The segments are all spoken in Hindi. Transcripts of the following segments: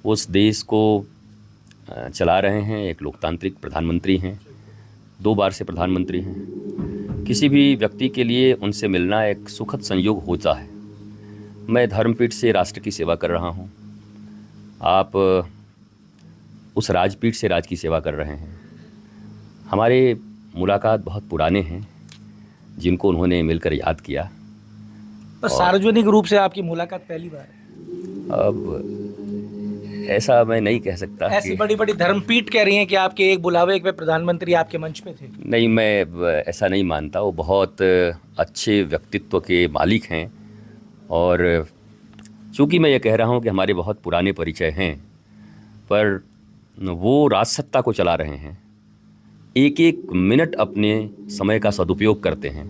वो उस देश को चला रहे हैं, एक लोकतांत्रिक प्रधानमंत्री हैं, 2 बार से प्रधानमंत्री हैं। किसी भी व्यक्ति के लिए उनसे मिलना एक सुखद संयोग होता है। मैं धर्मपीठ से राष्ट्र की सेवा कर रहा हूँ, आप उस राजपीठ से राज की सेवा कर रहे हैं। हमारे मुलाकात बहुत पुराने हैं, जिनको उन्होंने मिलकर याद किया। पर सार्वजनिक रूप से आपकी मुलाकात पहली बार है। अब ऐसा मैं नहीं कह सकता ऐसी कि बड़ी बड़ी धर्मपीठ कह रही हैं कि आपके एक बुलावे पे प्रधानमंत्री आपके मंच पे थे। नहीं, मैं ऐसा नहीं मानता। वो बहुत अच्छे व्यक्तित्व के मालिक हैं, और चूँकि मैं ये कह रहा हूँ कि हमारे बहुत पुराने परिचय हैं, पर वो राजसत्ता को चला रहे हैं, एक एक मिनट अपने समय का सदुपयोग करते हैं,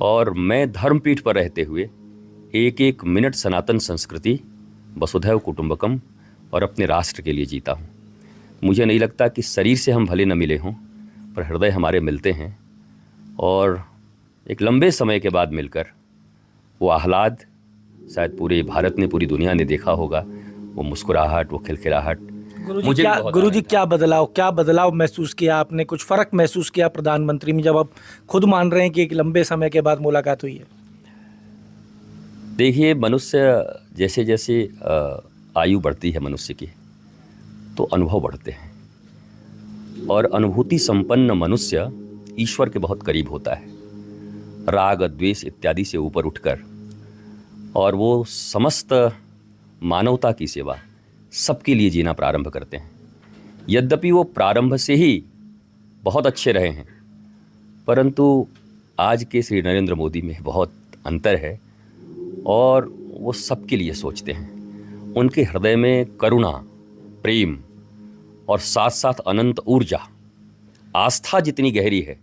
और मैं धर्मपीठ पर रहते हुए एक एक मिनट सनातन संस्कृति, वसुधैव कुटुंबकम और अपने राष्ट्र के लिए जीता हूँ। मुझे नहीं लगता कि शरीर से हम भले न मिले हों, पर हृदय हमारे मिलते हैं, और एक लंबे समय के बाद मिलकर वो आह्लाद शायद पूरे भारत ने, पूरी दुनिया ने देखा होगा। वो मुस्कुराहट, वो खिलखिलाहट मुझे भी बहुत गुरुजी आनंद क्या बदलाव महसूस किया आपने? कुछ फर्क महसूस किया प्रधानमंत्री में, जब आप खुद मान रहे हैं कि एक लंबे समय के बाद मुलाकात हुई है? देखिए, मनुष्य जैसे जैसे आयु बढ़ती है मनुष्य की, तो अनुभव बढ़ते हैं, और अनुभूति संपन्न मनुष्य ईश्वर के बहुत करीब होता है, राग द्वेष इत्यादि से ऊपर उठकर, और वो समस्त मानवता की सेवा, सबके लिए जीना प्रारंभ करते हैं। यद्यपि वो प्रारंभ से ही बहुत अच्छे रहे हैं, परंतु आज के श्री नरेंद्र मोदी में बहुत अंतर है, और वो सबके लिए सोचते हैं। उनके हृदय में करुणा, प्रेम और साथ साथ अनंत ऊर्जा, आस्था जितनी गहरी है,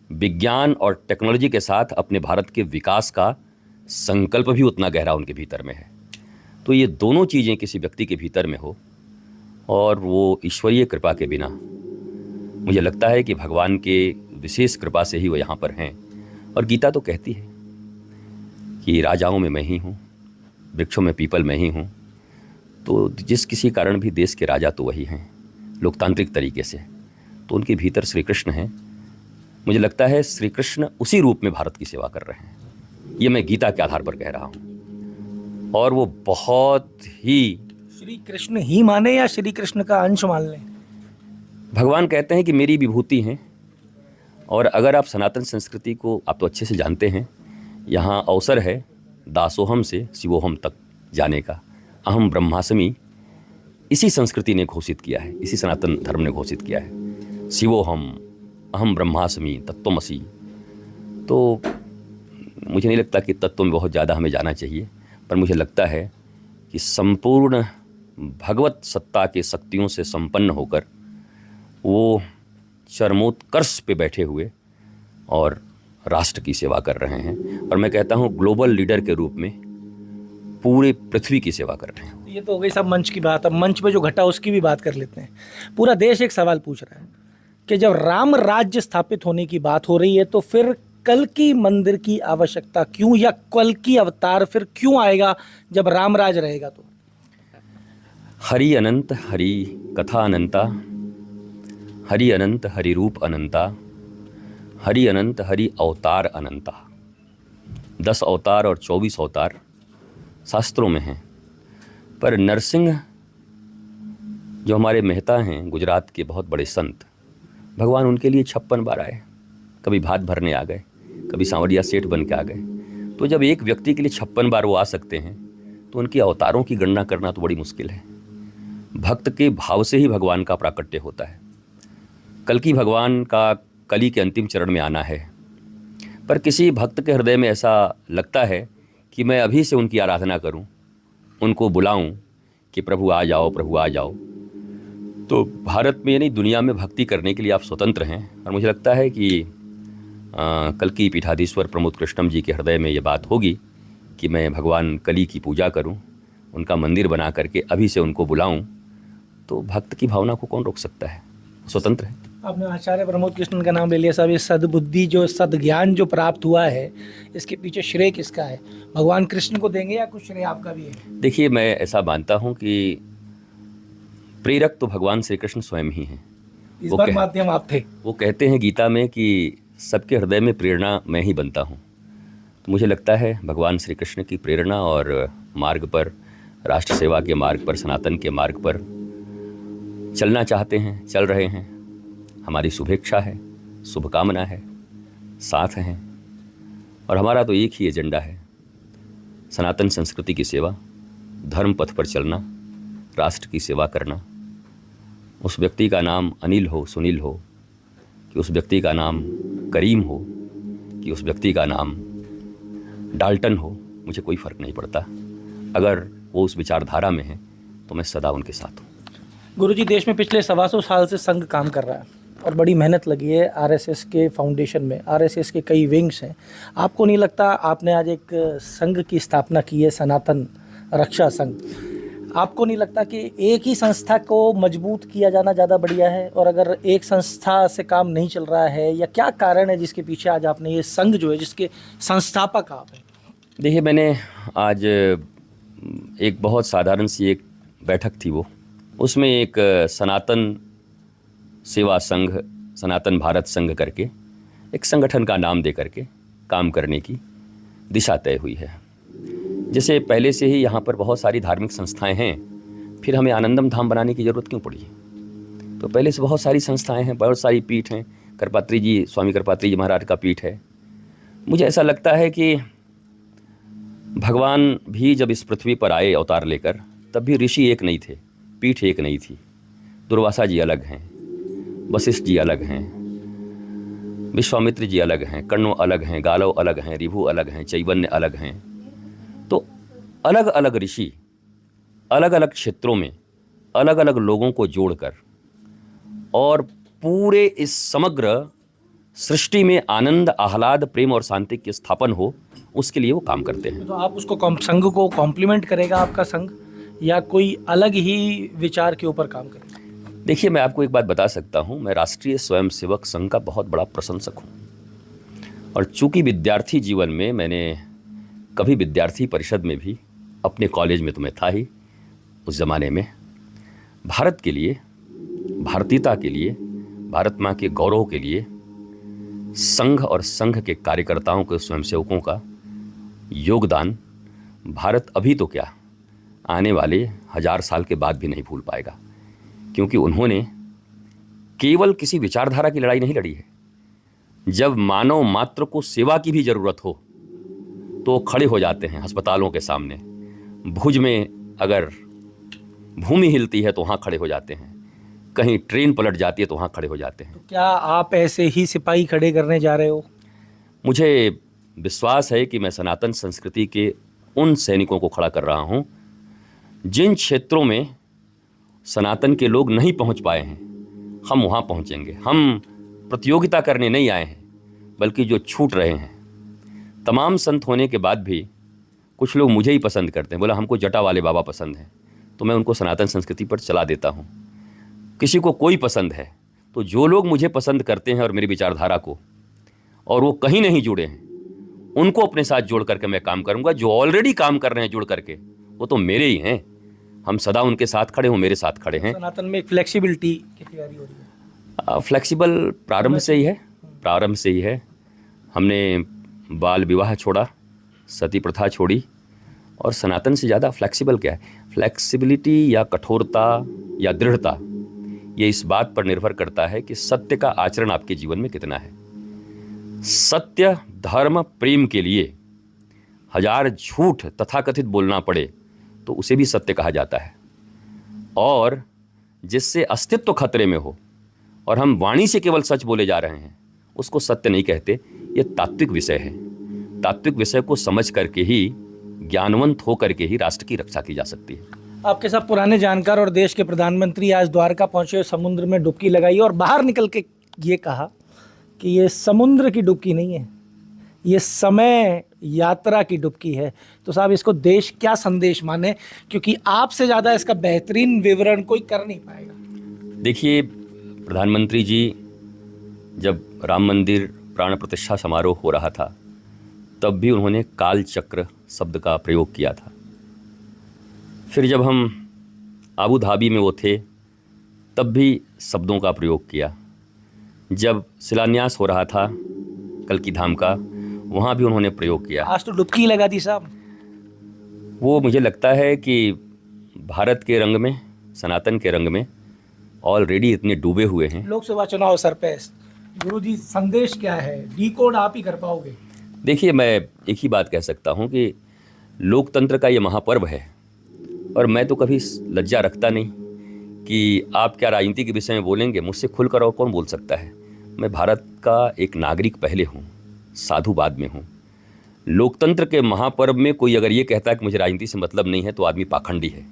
विज्ञान और टेक्नोलॉजी के साथ अपने भारत के विकास का संकल्प भी उतना गहरा उनके भीतर में है। तो ये दोनों चीज़ें किसी व्यक्ति के भीतर में हो, और वो ईश्वरीय कृपा के बिना, मुझे लगता है कि भगवान के विशेष कृपा से ही वो यहाँ पर हैं। और गीता तो कहती है कि राजाओं में मैं ही हूँ, वृक्षों में पीपल मैं ही हूँ। तो जिस किसी कारण भी देश के राजा तो वही हैं, लोकतांत्रिक तरीके से, तो उनके भीतर श्री कृष्ण हैं। मुझे लगता है श्री कृष्ण उसी रूप में भारत की सेवा कर रहे हैं। ये मैं गीता के आधार पर कह रहा हूँ, और वो बहुत ही श्री कृष्ण ही माने या श्री कृष्ण का अंश मान लें? भगवान कहते हैं कि मेरी विभूति हैं, और अगर आप सनातन संस्कृति को, आप तो अच्छे से जानते हैं, यहाँ अवसर है दासोहम से शिवोहम तक जाने का। अहम ब्रह्मास्मि इसी संस्कृति ने घोषित किया है, इसी सनातन धर्म ने घोषित किया है, शिवोहम अहम ब्रह्मास्मि तत्त्वमसि। तो मुझे नहीं लगता कि तत्व में बहुत ज़्यादा हमें जाना चाहिए, पर मुझे लगता है कि संपूर्ण भगवत सत्ता के शक्तियों से संपन्न होकर वो चरमोत्कर्ष पे बैठे हुए और राष्ट्र की सेवा कर रहे हैं, और मैं कहता हूँ ग्लोबल लीडर के रूप में पूरे पृथ्वी की सेवा कर रहे हैं। ये तो हो गई सब मंच की बात। अब मंच पे जो घटा उसकी भी बात कर लेते हैं। पूरा देश एक सवाल पूछ रहा है कि जब राम राज्य स्थापित होने की बात हो रही है, तो फिर कल्कि मंदिर की आवश्यकता क्यों, या कल्कि अवतार फिर क्यों आएगा जब राम राज रहेगा? तो हरि अनंत हरि कथा अनंता, हरि अनंत हरि रूप अनंता, हरि अनंत हरि अवतार अनंता। 10 अवतार और 24 अवतार शास्त्रों में हैं, पर नरसिंह जो हमारे मेहता हैं, गुजरात के बहुत बड़े संत, भगवान उनके लिए 56 बार आए। कभी भात भरने आ गए, कभी सांवरिया सेठ बन के आ गए। तो जब एक व्यक्ति के लिए 56 बार वो आ सकते हैं, तो उनके अवतारों की गणना करना तो बड़ी मुश्किल है। भक्त के भाव से ही भगवान का प्राकट्य होता है। कल्कि भगवान का कली के अंतिम चरण में आना है, पर किसी भक्त के हृदय में ऐसा लगता है कि मैं अभी से उनकी आराधना करूं, उनको बुलाऊं कि प्रभु आ जाओ, प्रभु आ जाओ। तो भारत में यानी दुनिया में भक्ति करने के लिए आप स्वतंत्र हैं, और मुझे लगता है कि कल्कि पीठाधीश्वर प्रमोद कृष्णम जी के हृदय में ये बात होगी कि मैं भगवान कली की पूजा करूं, उनका मंदिर बना करके अभी से उनको बुलाऊं। तो भक्त की भावना को कौन रोक सकता है, स्वतंत्र है। आपने आचार्य प्रमोद कृष्णन का नाम ले लिया साहब। ये सद्बुद्धि, जो सद्ज्ञान जो प्राप्त हुआ है, इसके पीछे श्रेय किसका है? भगवान कृष्ण को देंगे या कुछ श्रेय आपका भी है? देखिए, मैं ऐसा मानता हूं कि प्रेरक तो भगवान श्री कृष्ण स्वयं ही हैं। इस वो बार कह- माध्यम आप थे। वो कहते हैं गीता में कि सबके हृदय में प्रेरणा मैं ही बनता हूँ। तो मुझे लगता है भगवान श्री कृष्ण की प्रेरणा और मार्ग पर, राष्ट्र सेवा के मार्ग पर, सनातन के मार्ग पर चलना चाहते हैं, चल रहे हैं। हमारी शुभेच्छा है, शुभकामना है, साथ हैं। और हमारा तो एक ही एजेंडा है, सनातन संस्कृति की सेवा, धर्म पथ पर चलना, राष्ट्र की सेवा करना। उस व्यक्ति का नाम अनिल हो, सुनील हो, कि उस व्यक्ति का नाम करीम हो, कि उस व्यक्ति का नाम डाल्टन हो, मुझे कोई फ़र्क नहीं पड़ता। अगर वो उस विचारधारा में है तो मैं सदा उनके साथ हूँ। गुरुजी, देश में पिछले 125 साल से संघ काम कर रहा है और बड़ी मेहनत लगी है आरएसएस के फाउंडेशन में। आरएसएस के कई विंग्स हैं। आपको नहीं लगता आपने आज एक संघ की स्थापना की है, सनातन रक्षा संघ, आपको नहीं लगता कि एक ही संस्था को मजबूत किया जाना ज़्यादा बढ़िया है? और अगर एक संस्था से काम नहीं चल रहा है, या क्या कारण है जिसके पीछे आज आपने ये संघ जो है, जिसके संस्थापक आप हैं? देखिए, मैंने आज एक बहुत साधारण सी एक बैठक थी, वो उसमें एक सनातन सेवा संघ, सनातन भारत संघ करके एक संगठन का नाम दे करके काम करने की दिशा तय हुई है। जैसे पहले से ही यहाँ पर बहुत सारी धार्मिक संस्थाएं हैं, फिर हमें आनंदम धाम बनाने की ज़रूरत क्यों पड़ी? तो पहले से बहुत सारी संस्थाएं हैं, बहुत सारी पीठ हैं। करपात्री जी, स्वामी करपात्री जी महाराज का पीठ है। मुझे ऐसा लगता है कि भगवान भी जब इस पृथ्वी पर आए अवतार लेकर, तब भी ऋषि एक नहीं थे, पीठ एक नहीं थी। दुर्वासा जी अलग हैं, वशिष्ठ जी अलग हैं, विश्वामित्र जी अलग हैं, कण्व अलग हैं, गालव अलग हैं, ऋभु अलग हैं, चैवन्य अलग हैं। तो अलग अलग ऋषि अलग अलग क्षेत्रों में अलग अलग लोगों को जोड़कर और पूरे इस समग्र सृष्टि में आनंद, आह्लाद, प्रेम और शांति की स्थापन हो, उसके लिए वो काम करते हैं। तो आप उसको संघ को कॉम्प्लीमेंट करेगा आपका संघ, या कोई अलग ही विचार के ऊपर काम करेगा? देखिए, मैं आपको एक बात बता सकता हूँ, मैं राष्ट्रीय स्वयंसेवक संघ का बहुत बड़ा प्रशंसक हूँ। और चूंकि विद्यार्थी जीवन में मैंने कभी विद्यार्थी परिषद में भी, अपने कॉलेज में तो मैं था ही उस ज़माने में, भारत के लिए, भारतीयता के लिए, भारत माँ के गौरव के लिए संघ और संघ के कार्यकर्ताओं के, स्वयंसेवकों का योगदान भारत अभी तो क्या, आने वाले 1000 साल के बाद भी नहीं भूल पाएगा। क्योंकि उन्होंने केवल किसी विचारधारा की लड़ाई नहीं लड़ी है। जब मानव मात्र को सेवा की भी ज़रूरत हो तो खड़े हो जाते हैं अस्पतालों के सामने। भुज में अगर भूमि हिलती है तो वहाँ खड़े हो जाते हैं, कहीं ट्रेन पलट जाती है तो वहाँ खड़े हो जाते हैं। तो क्या आप ऐसे ही सिपाही खड़े करने जा रहे हो? मुझे विश्वास है कि मैं सनातन संस्कृति के उन सैनिकों को खड़ा कर रहा हूँ जिन क्षेत्रों में सनातन के लोग नहीं पहुँच पाए हैं, हम वहाँ पहुँचेंगे। हम प्रतियोगिता करने नहीं आए हैं, बल्कि जो छूट रहे हैं। तमाम संत होने के बाद भी कुछ लोग मुझे ही पसंद करते हैं। बोला हमको जटा वाले बाबा पसंद हैं, तो मैं उनको सनातन संस्कृति पर चला देता हूँ। किसी को कोई पसंद है, तो जो लोग मुझे पसंद करते हैं और मेरी विचारधारा को, और वो कहीं नहीं जुड़े हैं, उनको अपने साथ जोड़ करके मैं काम करूँगा। जो ऑलरेडी काम कर रहे हैं जुड़ करके, वो तो मेरे ही हैं। हम सदा उनके साथ खड़े हों, मेरे साथ खड़े हैं। सनातन में एक फ्लेक्सिबिलिटी की तैयारी हो रही है? फ्लेक्सिबल प्रारंभ से ही है। हमने बाल विवाह छोड़ा, सती प्रथा छोड़ी, और सनातन से ज़्यादा फ्लेक्सिबल क्या है? फ्लेक्सिबिलिटी या कठोरता या दृढ़ता, ये इस बात पर निर्भर करता है कि सत्य का आचरण आपके जीवन में कितना है। सत्य, धर्म, प्रेम के लिए 1000 झूठ तथाकथित बोलना पड़े तो उसे भी सत्य कहा जाता है। और जिससे अस्तित्व खतरे में हो और हम वाणी से केवल सच बोले जा रहे हैं, उसको सत्य नहीं कहते। ये तात्विक विषय है। तात्विक विषय को समझ करके ही, ज्ञानवंत हो करके ही राष्ट्र की रक्षा की जा सकती है। आपके साथ पुराने जानकार और देश के प्रधानमंत्री आज द्वारका पहुंचे, समुद्र में डुबकी लगाई और बाहर निकल के ये कहा कि ये समुद्र की डुबकी नहीं है, ये समय यात्रा की डुबकी है। तो साहब, इसको देश क्या संदेश माने? क्योंकि आपसे ज़्यादा इसका बेहतरीन विवरण कोई कर नहीं पाएगा। देखिए, प्रधानमंत्री जी जब राम मंदिर प्राण प्रतिष्ठा समारोह हो रहा था, तब भी उन्होंने काल चक्र शब्द का प्रयोग किया था। फिर जब हम आबू धाबी में वो थे, तब भी शब्दों का प्रयोग किया। जब शिलान्यास हो रहा था कल्की धाम का, वहाँ भी उन्होंने प्रयोग किया। आज तो डुबकी ही लगा दी साहब। वो मुझे लगता है कि भारत के रंग में, सनातन के रंग में ऑलरेडी इतने डूबे हुए हैं। लोकसभा चुनाव सर पे, गुरुजी संदेश क्या है, डिकोड आप ही कर पाओगे? देखिए, मैं एक ही बात कह सकता हूँ कि लोकतंत्र का ये महापर्व है, और मैं तो कभी लज्जा रखता नहीं कि आप क्या राजनीति के विषय में बोलेंगे। मुझसे खुलकर और कौन बोल सकता है। मैं भारत का एक नागरिक पहले हूँ, साधु बाद में हूँ। लोकतंत्र के महापर्व में कोई अगर ये कहता है कि मुझे राजनीति से मतलब नहीं है, तो आदमी पाखंडी है।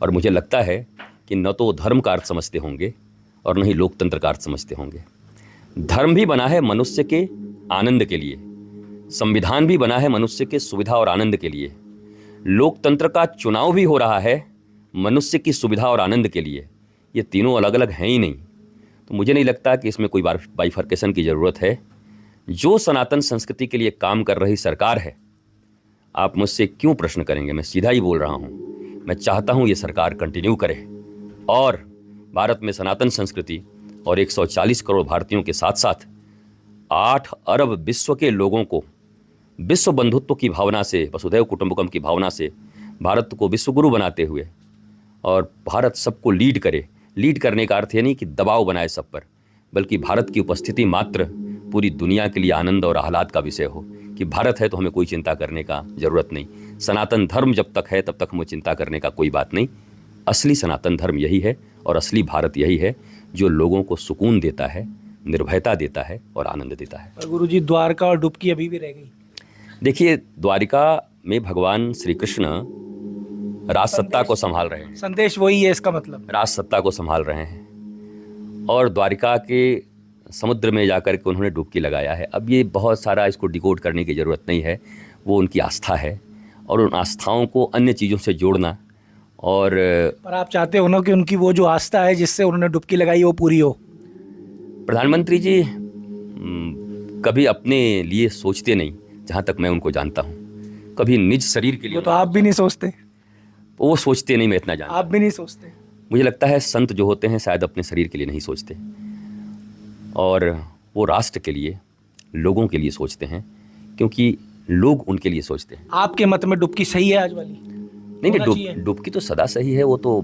और मुझे लगता है कि न तो धर्म का अर्थ समझते होंगे और न ही लोकतंत्र का अर्थ समझते होंगे। धर्म भी बना है मनुष्य के आनंद के लिए, संविधान भी बना है मनुष्य के सुविधा और आनंद के लिए, लोकतंत्र का चुनाव भी हो रहा है मनुष्य की सुविधा और आनंद के लिए। ये तीनों अलग अलग हैं ही नहीं। तो मुझे नहीं लगता कि इसमें कोई बाइफर्केशन की ज़रूरत है। जो सनातन संस्कृति के लिए काम कर रही सरकार है, आप मुझसे क्यों प्रश्न करेंगे? मैं सीधा ही बोल रहा हूँ। मैं चाहता हूँ ये सरकार कंटिन्यू करे और भारत में सनातन संस्कृति और 140 करोड़ भारतीयों के साथ साथ 8 अरब विश्व के लोगों को विश्व बंधुत्व की भावना से, वसुधैव कुटुंबकम की भावना से भारत को विश्वगुरु बनाते हुए और भारत सबको लीड करे। लीड करने का अर्थ ये नहीं कि दबाव बनाए सब पर, बल्कि भारत की उपस्थिति मात्र पूरी दुनिया के लिए आनंद और आह्लाद का विषय हो कि भारत है तो हमें कोई चिंता करने का ज़रूरत नहीं। सनातन धर्म जब तक है तब तक हमें चिंता करने का कोई बात नहीं। असली सनातन धर्म यही है और असली भारत यही है जो लोगों को सुकून देता है, निर्भयता देता है और आनंद देता है। पर गुरुजी, द्वारका और डुबकी अभी भी रह गई। देखिए, द्वारिका में भगवान श्री कृष्ण राज सत्ता को संभाल रहे हैं। संदेश वही है, इसका मतलब राज सत्ता को संभाल रहे हैं और द्वारिका के समुद्र में जाकर के उन्होंने डुबकी लगाया है। अब ये बहुत सारा इसको डिकोड करने की ज़रूरत नहीं है। वो उनकी आस्था है और उन आस्थाओं को अन्य चीज़ों से जोड़ना और पर आप चाहते हो ना कि उनकी वो जो आस्था है जिससे उन्होंने डुबकी लगाई वो पूरी हो। प्रधानमंत्री जी कभी अपने लिए सोचते नहीं, जहाँ तक मैं उनको जानता हूँ। कभी निज शरीर के लिए तो आप भी नहीं सोचते? वो सोचते नहीं, मैं इतना जानता हूँ। आप भी नहीं सोचते? मुझे लगता है संत जो होते हैं शायद अपने शरीर के लिए नहीं सोचते और वो राष्ट्र के लिए, लोगों के लिए सोचते हैं, क्योंकि लोग उनके लिए सोचते हैं। आपके मत में डुबकी सही है आज वाली? नहीं, डुबकी तो सदा सही है। वो तो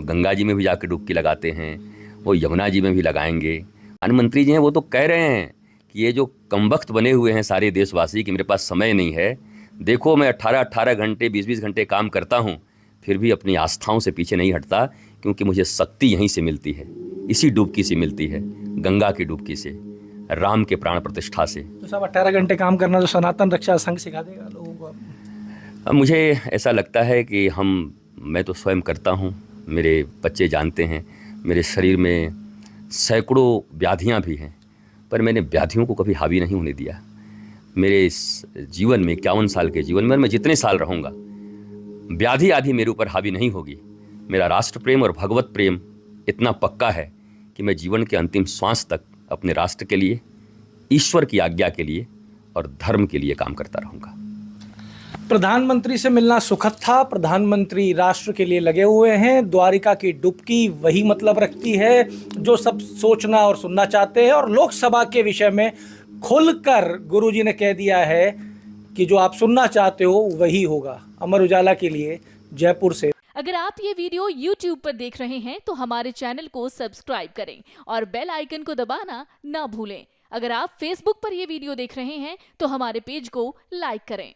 गंगा जी में भी जाकर डुबकी लगाते हैं, वो यमुना जी में भी लगाएंगे। प्रधानमंत्री जी हैं, वो तो कह रहे हैं कि ये जो कमबख्त बने हुए हैं सारे देशवासी कि मेरे पास समय नहीं है। देखो, मैं 18-18 घंटे, 20-20 घंटे काम करता हूँ, फिर भी अपनी आस्थाओं से पीछे नहीं हटता, क्योंकि मुझे शक्ति यहीं से मिलती है, इसी डुबकी से मिलती है, गंगा की डुबकी से, राम के प्राण प्रतिष्ठा से। तो सब 18 घंटे काम करना तो सनातन रक्षा संघ सिखा देगा लोगों को। अब मुझे ऐसा लगता है कि मैं तो स्वयं करता हूँ, मेरे बच्चे जानते हैं, मेरे शरीर में सैकड़ों व्याधियाँ भी हैं, पर मैंने व्याधियों को कभी हावी नहीं होने दिया। मेरे इस जीवन में 51 साल के जीवन में मैं जितने साल रहूँगा, व्याधि आदि मेरे ऊपर हावी नहीं होगी। मेरा राष्ट्र प्रेम और भगवत प्रेम इतना पक्का है कि मैं जीवन के अंतिम श्वास तक अपने राष्ट्र के लिए, ईश्वर की आज्ञा के लिए और धर्म के लिए काम करता रहूँगा। प्रधानमंत्री से मिलना सुखद था। प्रधानमंत्री राष्ट्र के लिए लगे हुए हैं। द्वारिका की डुबकी वही मतलब रखती है जो सब सोचना और सुनना चाहते हैं, और लोकसभा के विषय में खुलकर गुरुजी ने कह दिया है कि जो आप सुनना चाहते हो वही होगा। अमर उजाला के लिए जयपुर से। अगर आप ये वीडियो YouTube पर देख रहे हैं तो हमारे चैनल को सब्सक्राइब करें और बेल आइकन को दबाना ना भूलें। अगर आप Facebook पर ये वीडियो देख रहे हैं तो हमारे पेज को लाइक करें।